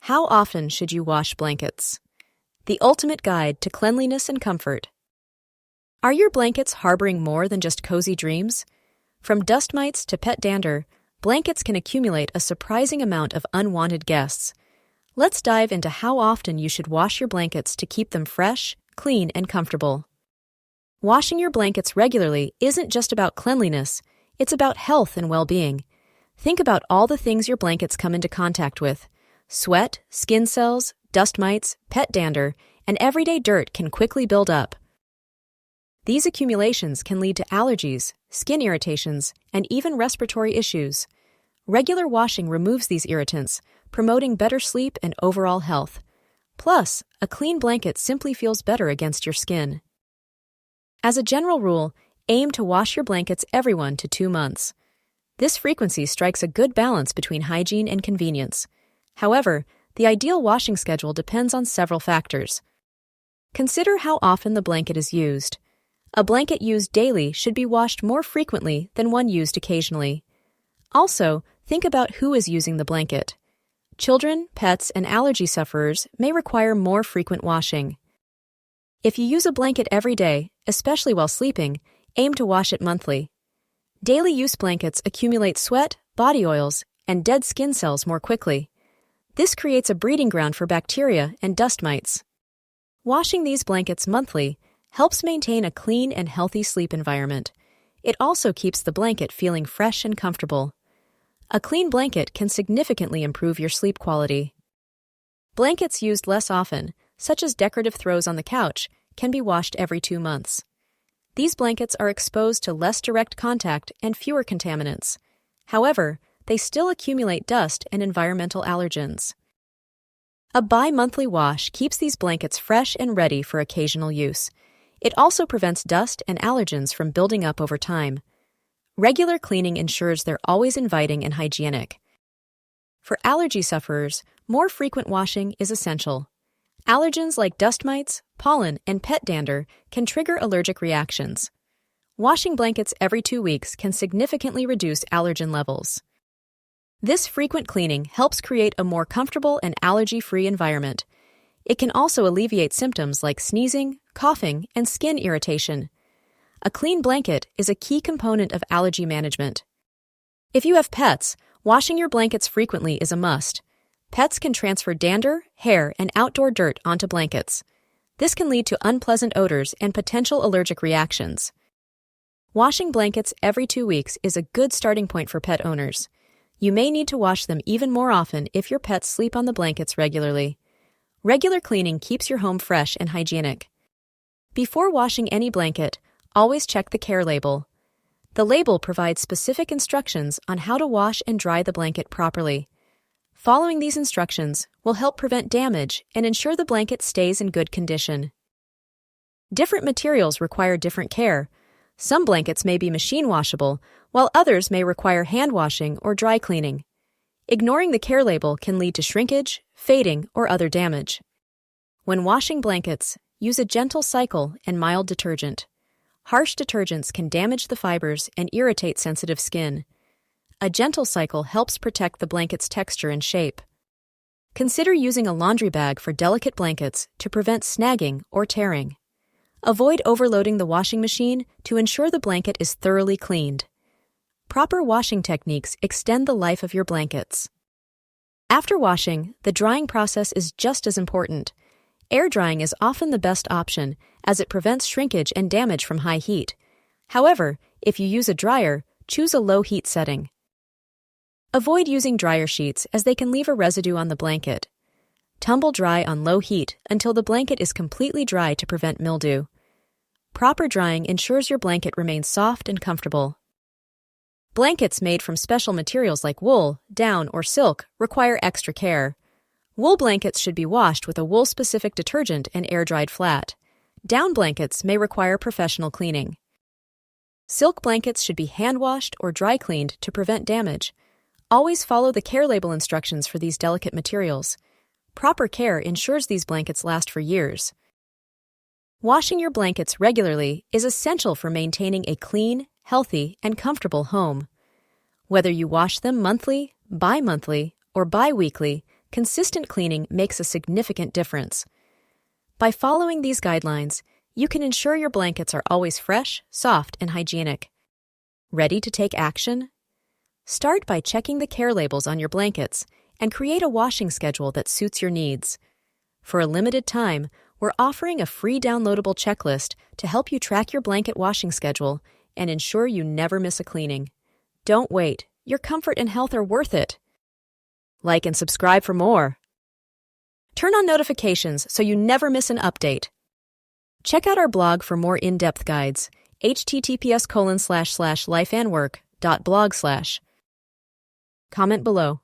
How often should you wash blankets? The ultimate guide to cleanliness and comfort. Are your blankets harboring more than just cozy dreams? From dust mites to pet dander, blankets can accumulate a surprising amount of unwanted guests. Let's dive into how often you should wash your blankets to keep them fresh, clean, and comfortable. Washing your blankets regularly isn't just about cleanliness, it's about health and well-being. Think about all the things your blankets come into contact with. Sweat, skin cells, dust mites, pet dander, and everyday dirt can quickly build up. These accumulations can lead to allergies, skin irritations, and even respiratory issues. Regular washing removes these irritants, promoting better sleep and overall health. Plus, a clean blanket simply feels better against your skin. As a general rule, aim to wash your blankets every 1 to 2 months. This frequency strikes a good balance between hygiene and convenience. However, the ideal washing schedule depends on several factors. Consider how often the blanket is used. A blanket used daily should be washed more frequently than one used occasionally. Also, think about who is using the blanket. Children, pets, and allergy sufferers may require more frequent washing. If you use a blanket every day, especially while sleeping, aim to wash it monthly. Daily use blankets accumulate sweat, body oils, and dead skin cells more quickly. This creates a breeding ground for bacteria and dust mites. Washing these blankets monthly helps maintain a clean and healthy sleep environment. It also keeps the blanket feeling fresh and comfortable. A clean blanket can significantly improve your sleep quality. Blankets used less often, such as decorative throws on the couch, can be washed every 2 months. These blankets are exposed to less direct contact and fewer contaminants. However, they still accumulate dust and environmental allergens. A bi-monthly wash keeps these blankets fresh and ready for occasional use. It also prevents dust and allergens from building up over time. Regular cleaning ensures they're always inviting and hygienic. For allergy sufferers, more frequent washing is essential. Allergens like dust mites, pollen, and pet dander can trigger allergic reactions. Washing blankets every 2 weeks can significantly reduce allergen levels. This frequent cleaning helps create a more comfortable and allergy-free environment. It can also alleviate symptoms like sneezing, coughing, and skin irritation. A clean blanket is a key component of allergy management. If you have pets, washing your blankets frequently is a must. Pets can transfer dander, hair, and outdoor dirt onto blankets. This can lead to unpleasant odors and potential allergic reactions. Washing blankets every 2 weeks is a good starting point for pet owners. You may need to wash them even more often if your pets sleep on the blankets regularly. Regular cleaning keeps your home fresh and hygienic. Before washing any blanket, always check the care label. The label provides specific instructions on how to wash and dry the blanket properly. Following these instructions will help prevent damage and ensure the blanket stays in good condition. Different materials require different care. Some blankets may be machine washable, while others may require hand washing or dry cleaning. Ignoring the care label can lead to shrinkage, fading, or other damage. When washing blankets, use a gentle cycle and mild detergent. Harsh detergents can damage the fibers and irritate sensitive skin. A gentle cycle helps protect the blanket's texture and shape. Consider using a laundry bag for delicate blankets to prevent snagging or tearing. Avoid overloading the washing machine to ensure the blanket is thoroughly cleaned. Proper washing techniques extend the life of your blankets. After washing, the drying process is just as important. Air drying is often the best option, as it prevents shrinkage and damage from high heat. However, if you use a dryer, choose a low heat setting. Avoid using dryer sheets as they can leave a residue on the blanket. Tumble dry on low heat until the blanket is completely dry to prevent mildew. Proper drying ensures your blanket remains soft and comfortable. Blankets made from special materials like wool, down, or silk require extra care. Wool blankets should be washed with a wool-specific detergent and air-dried flat. Down blankets may require professional cleaning. Silk blankets should be hand-washed or dry-cleaned to prevent damage. Always follow the care label instructions for these delicate materials. Proper care ensures these blankets last for years. Washing your blankets regularly is essential for maintaining a clean, healthy, and comfortable home. Whether you wash them monthly, bi-monthly, or bi-weekly, consistent cleaning makes a significant difference. By following these guidelines, you can ensure your blankets are always fresh, soft, and hygienic. Ready to take action? Start by checking the care labels on your blankets and create a washing schedule that suits your needs. For a limited time, we're offering a free downloadable checklist to help you track your blanket washing schedule and ensure you never miss a cleaning. Don't wait. Your comfort and health are worth it. Like and subscribe for more. Turn on notifications so you never miss an update. Check out our blog for more in-depth guides. https://lifeandwork.blog/. Comment below.